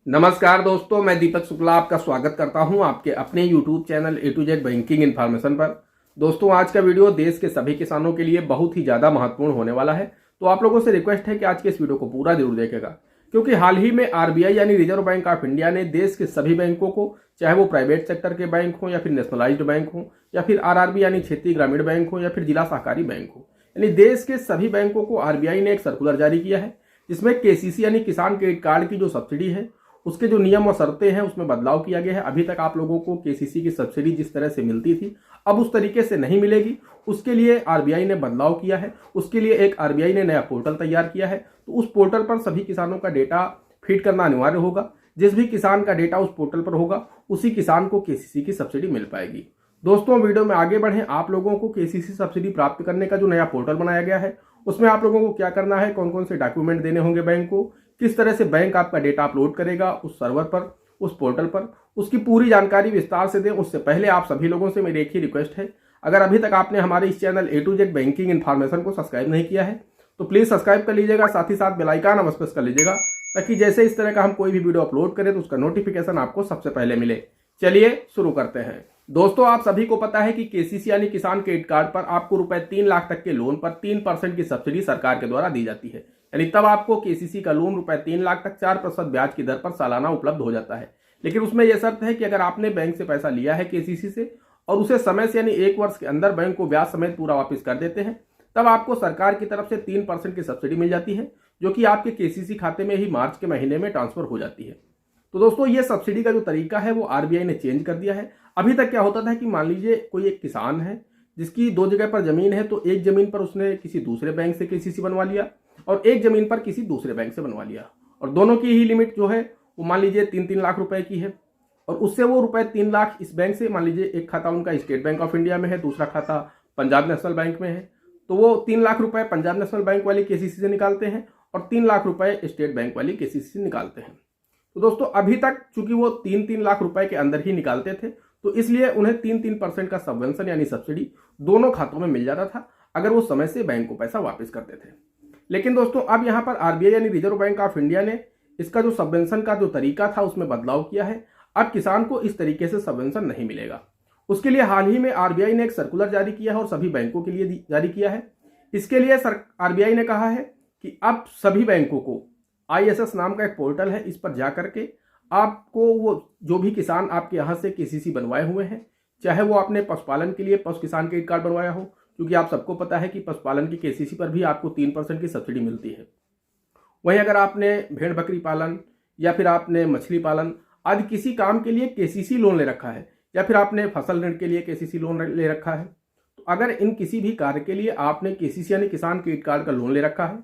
नमस्कार दोस्तों, मैं दीपक शुक्ला आपका स्वागत करता हूं आपके अपने YouTube channel A to Z banking information पर। दोस्तों, आज का वीडियो देश के सभी किसानों के लिए बहुत ही ज़्यादा महत्वपूर्ण होने वाला है, तो आप लोगों से रिक्वेस्ट है कि आज के इस वीडियो को पूरा जरूर देखेगा, क्योंकि हाल ही में RBI यानी रिजर्व बैंक ऑफ इंडिया ने देश के सभी बैंकों को, चाहे वो प्राइवेट सेक्टर के बैंक हों या फिर नेशनलाइज्ड बैंक हों या फिर RRB यानी क्षेत्रीय ग्रामीण बैंक हो या फिर जिला सहकारी बैंक हो, यानी देश के सभी बैंकों को RBI ने एक सर्कुलर जारी किया है, जिसमें KCC यानी किसान क्रेडिट कार्ड की जो सब्सिडी है उसके जो नियम और शर्तें हैं उसमें बदलाव किया गया है। अभी तक आप लोगों को KCC की सब्सिडी जिस तरह से मिलती थी अब उस तरीके से नहीं मिलेगी। उसके लिए RBI ने बदलाव किया है। उसके लिए एक RBI ने नया पोर्टल तैयार किया है, तो उस पोर्टल पर सभी किसानों का डेटा फीड करना अनिवार्य होगा। जिस भी किसान का डेटा उस पोर्टल पर होगा उसी किसान को KCC की सब्सिडी मिल पाएगी। दोस्तों, वीडियो में आगे बढ़ें, आप लोगों को KCC सब्सिडी प्राप्त करने का जो नया पोर्टल बनाया गया है उसमें आप लोगों को क्या करना है, कौन कौन से डॉक्यूमेंट देने होंगे बैंक को, किस तरह से बैंक आपका डेटा अपलोड करेगा उस सर्वर पर, उस पोर्टल पर, उसकी पूरी जानकारी विस्तार से दें। उससे पहले आप सभी लोगों से मेरी एक ही रिक्वेस्ट है, अगर अभी तक आपने हमारे इस channel A to Z banking information को सब्सक्राइब नहीं किया है तो प्लीज़ सब्सक्राइब कर लीजिएगा, साथ ही साथ बेल आइकन अवश्य प्रेस कर लीजिएगा, ताकि जैसे इस तरह का हम कोई भी वीडियो अपलोड करें तो उसका नोटिफिकेशन आपको सबसे पहले मिले। चलिए शुरू करते हैं। दोस्तों, आप सभी को पता है कि KCC यानी किसान क्रेडिट कार्ड पर आपको रुपए 3 लाख तक के लोन पर 3% की सब्सिडी सरकार के द्वारा दी जाती है। यानी तब आपको KCC का लोन रुपए 3 लाख तक 4% ब्याज की दर पर सालाना उपलब्ध हो जाता है। लेकिन उसमें यह शर्त है कि अगर आपने बैंक से पैसा लिया है KCC से और उसे समय से यानी 1 वर्ष के अंदर बैंक को ब्याज समेत पूरा वापस कर देते हैं, तब आपको सरकार की तरफ से 3% की सब्सिडी मिल जाती है, जो कि आपके KCC खाते में ही मार्च के महीने में ट्रांसफर हो जाती है। तो दोस्तों, ये सब्सिडी का जो तरीका है वो RBI ने चेंज कर दिया है। अभी तक क्या होता था कि मान लीजिए कोई एक किसान है जिसकी 2 जगह पर जमीन है, तो एक जमीन पर उसने किसी दूसरे बैंक से KCC बनवा लिया और एक जमीन पर किसी दूसरे बैंक से बनवा लिया, और दोनों की ही लिमिट जो है वो मान लीजिए 3-3 लाख रुपए की है, और उससे वो रुपए 3 लाख इस बैंक से, मान लीजिए एक खाता उनका स्टेट बैंक ऑफ इंडिया में है, दूसरा खाता पंजाब नेशनल बैंक में है, तो वो 3 लाख रुपए पंजाब नेशनल बैंक वाली KCC से निकालते हैं और 3 लाख रुपए स्टेट बैंक वाली KCC से निकालते हैं। तो दोस्तों, अभी तक चूंकि वो 3-3 लाख रुपए के अंदर ही निकालते थे, तो इसलिए उन्हें 3% का सबवेंशन यानी सब्सिडी दोनों खातों में मिल जाता था अगर वो समय से बैंक को पैसा वापस करते थे। लेकिन दोस्तों, अब यहाँ पर RBI यानी रिजर्व बैंक ऑफ इंडिया ने इसका जो सबवेंशन का जो तरीका था उसमें बदलाव किया है। अब किसान को इस तरीके से सबवेंशन नहीं मिलेगा। उसके लिए हाल ही में RBI ने एक सर्कुलर जारी किया है और सभी बैंकों के लिए जारी किया है। इसके लिए RBI ने कहा है कि अब सभी बैंकों को ISS नाम का एक पोर्टल है, इस पर जा करके आपको वो जो भी किसान आपके यहाँ से KCC बनवाए हुए हैं, चाहे वो आपने पशुपालन के लिए पशु किसान क्रेडिट कार्ड बनवाया हो, क्योंकि आप सबको पता है कि पशुपालन की KCC पर भी आपको 3% की सब्सिडी मिलती है। वहीं अगर आपने भेड़ बकरी पालन या फिर आपने मछली पालन आदि किसी काम के लिए KCC लोन ले रखा है, या फिर आपने फसल ऋण के लिए KCC लोन ले रखा है, तो अगर इन किसी भी कार्य के लिए आपने KCC यानी किसान क्रेडिट कार्ड का लोन ले रखा है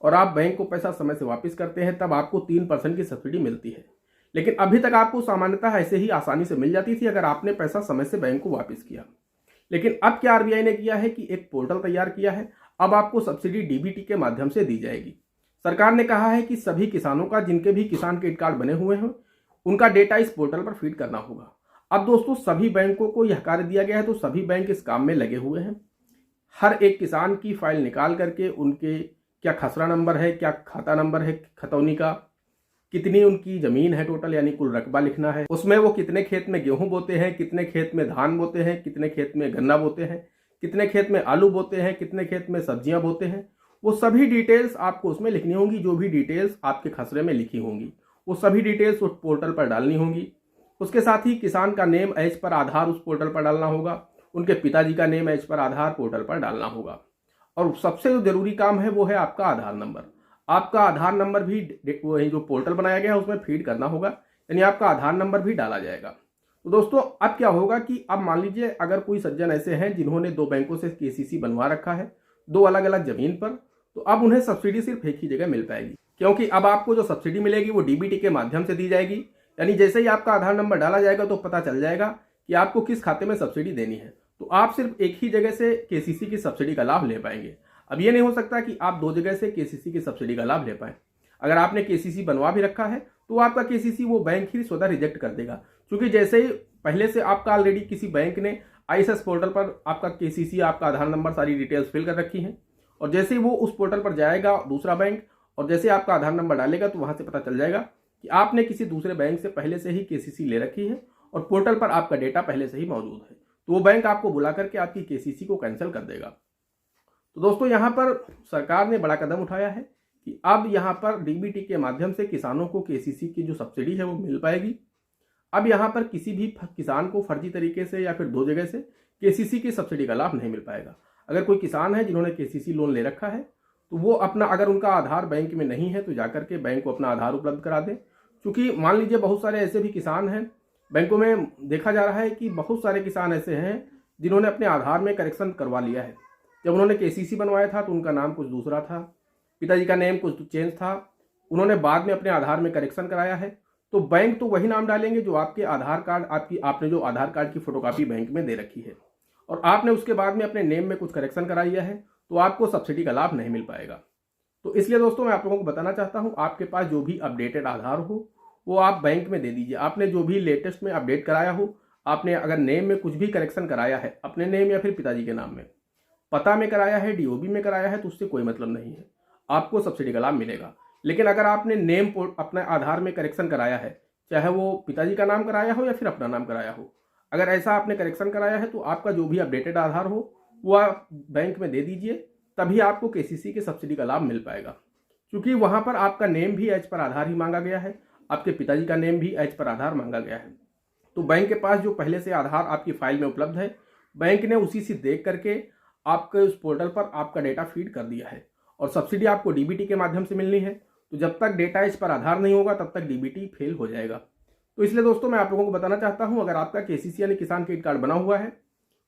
और आप बैंक को पैसा समय से वापस करते हैं, तब आपको 3% की सब्सिडी मिलती है। लेकिन अभी तक आपको सामान्यतः ऐसे ही आसानी से मिल जाती थी अगर आपने पैसा समय से बैंक को वापस किया। लेकिन अब क्या RBI ने किया है कि एक पोर्टल तैयार किया है। अब आपको सब्सिडी DBT के माध्यम से दी जाएगी। सरकार ने कहा है कि सभी किसानों का, जिनके भी किसान क्रेडिट कार्ड बने हुए हैं, उनका डेटा इस पोर्टल पर फीड करना होगा। अब दोस्तों, सभी बैंकों को यह कार्य दिया गया है, तो सभी बैंक इस काम में लगे हुए हैं। हर एक किसान की फाइल निकाल करके उनके क्या खसरा नंबर है, क्या खाता नंबर है खतौनी का, कितनी उनकी जमीन है टोटल यानी कुल रकबा लिखना है, उसमें वो कितने खेत में गेहूं बोते हैं, कितने खेत में धान बोते हैं, कितने खेत में गन्ना बोते हैं, कितने खेत में आलू बोते हैं, कितने खेत में सब्जियां बोते हैं, वो सभी डिटेल्स आपको उसमें लिखनी होंगी। जो भी डिटेल्स आपके खसरे में लिखी होंगी वो सभी डिटेल्स उस पोर्टल पर डालनी होंगी। उसके साथ ही किसान का नेम एज पर आधार उस पोर्टल पर डालना होगा, उनके पिताजी का नेम एज पर आधार पोर्टल पर डालना होगा, और सबसे जो जरूरी काम है वो है आपका आधार नंबर। आपका आधार नंबर भी जो पोर्टल बनाया गया है उसमें फीड करना होगा, यानी आपका आधार नंबर भी डाला जाएगा। तो दोस्तों, अब क्या होगा कि अब मान लीजिए अगर कोई सज्जन ऐसे हैं जिन्होंने 2 बैंकों से KCC बनवा रखा है 2 अलग अलग जमीन पर, तो अब उन्हें सब्सिडी सिर्फ एक ही जगह मिल पाएगी, क्योंकि अब आपको जो सब्सिडी मिलेगी वो DBT के माध्यम से दी जाएगी। यानी जैसे ही आपका आधार नंबर डाला जाएगा तो पता चल जाएगा कि आपको किस खाते में सब्सिडी देनी है, तो आप सिर्फ एक ही जगह से KCC की सब्सिडी का लाभ ले पाएंगे। अब ये नहीं हो सकता कि आप 2 जगह से KCC की सब्सिडी का लाभ ले पाएं। अगर आपने KCC बनवा भी रखा है तो आपका KCC वो बैंक ही स्वतः रिजेक्ट कर देगा, क्योंकि जैसे ही पहले से आपका ऑलरेडी किसी बैंक ने ISS पोर्टल पर आपका KCC, आपका आधार नंबर, सारी डिटेल्स फिल कर रखी हैं, और जैसे ही वो उस पोर्टल पर जाएगा दूसरा बैंक, और जैसे आपका आधार नंबर डालेगा तो वहां से पता चल जाएगा कि आपने किसी दूसरे बैंक से पहले से ही केसीसी ले रखी है और पोर्टल पर आपका डेटा पहले से ही मौजूद है, तो वो बैंक आपको बुला करके आपकी केसीसी को कैंसिल कर देगा। तो दोस्तों यहाँ पर सरकार ने बड़ा कदम उठाया है कि अब यहाँ पर डीबीटी के माध्यम से किसानों को केसीसी की जो सब्सिडी है वो मिल पाएगी। अब यहाँ पर किसी भी किसान को फर्जी तरीके से या फिर दो जगह से केसीसी की सब्सिडी का लाभ नहीं मिल पाएगा। अगर कोई किसान है जिन्होंने केसीसी लोन ले रखा है तो वो अपना, अगर उनका आधार बैंक में नहीं है तो जाकर के बैंक को अपना आधार उपलब्ध करा दें। क्योंकि मान लीजिए बहुत सारे ऐसे भी किसान हैं, बैंकों में देखा जा रहा है कि बहुत सारे किसान ऐसे हैं जिन्होंने अपने आधार में करेक्शन करवा लिया है। जब उन्होंने केसीसी बनवाया था तो उनका नाम कुछ दूसरा था, पिताजी का नेम कुछ चेंज था, उन्होंने बाद में अपने आधार में करेक्शन कराया है, तो बैंक तो वही नाम डालेंगे जो आपके आधार कार्ड, आपने जो आधार कार्ड की फोटोकॉपी बैंक में दे रखी है, और आपने उसके बाद में अपने नेम में कुछ करेक्शन कराया है तो आपको सब्सिडी का लाभ नहीं मिल पाएगा। तो इसलिए दोस्तों मैं आप लोगों को बताना चाहता हूं, आपके पास जो भी अपडेटेड आधार हो वो आप बैंक में दे दीजिए। आपने जो भी लेटेस्ट में अपडेट कराया हो, आपने अगर नेम में कुछ भी करेक्शन कराया है अपने नेम या फिर पिताजी के नाम में, पता में कराया है, डीओबी में कराया है, तो उससे कोई मतलब नहीं है, आपको सब्सिडी का लाभ मिलेगा। लेकिन अगर आपने नेम अपने आधार में करेक्शन कराया है, चाहे वो पिताजी का नाम कराया हो या फिर अपना नाम कराया हो, अगर ऐसा आपने करेक्शन कराया है तो आपका जो भी अपडेटेड आधार हो वो आप बैंक में दे दीजिए, तभी आपको केसीसी की सब्सिडी का लाभ मिल पाएगा। क्योंकि वहां पर आपका नेम भी एज पर आधार ही मांगा गया है, आपके पिताजी का नेम भी एज पर आधार मांगा गया है। तो बैंक के पास जो पहले से आधार आपकी फाइल में उपलब्ध है, बैंक ने उसी से देख करके आपके उस पोर्टल पर आपका डेटा फीड कर दिया है, और सब्सिडी आपको डीबीटी के माध्यम से मिलनी है। तो जब तक डेटा इस पर आधार नहीं होगा तब तक डीबीटी फेल हो जाएगा। तो इसलिए दोस्तों मैं आप लोगों को बताना चाहता हूं, अगर आपका केसीसी यानी किसान क्रेडिट कार्ड बना हुआ है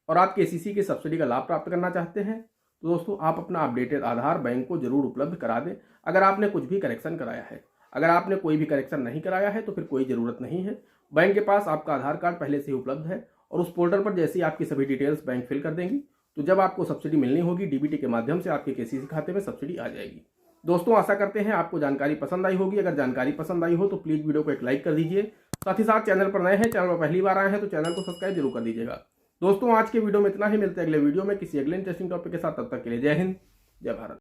और आप केसीसी की सब्सिडी का लाभ प्राप्त करना चाहते हैं तो दोस्तों आप अपना अपडेटेड आधार बैंक को जरूर उपलब्ध करा दें। अगर आपने कुछ भी करेक्शन कराया है, अगर आपने कोई भी करेक्शन नहीं कराया है तो फिर कोई ज़रूरत नहीं है, बैंक के पास आपका आधार कार्ड पहले से ही उपलब्ध है, और उस पोर्टल पर जैसे ही आपकी सभी डिटेल्स बैंक फिल कर देंगी तो जब आपको सब्सिडी मिलनी होगी डीबीटी के माध्यम से आपके केसीसी खाते में सब्सिडी आ जाएगी। दोस्तों आशा करते हैं आपको जानकारी पसंद आई होगी। अगर जानकारी पसंद आई हो तो प्लीज़ वीडियो को एक लाइक कर दीजिए। साथ ही साथ चैनल पर नए हैं, चैनल पर पहली बार आए हैं तो चैनल को सब्सक्राइब जरूर कर दीजिएगा। दोस्तों आज के वीडियो में इतना ही, मिलते हैं अगले वीडियो में किसी अगले इंटरेस्टिंग टॉपिक के साथ। तब तक के लिए जय हिंद, जय भारत।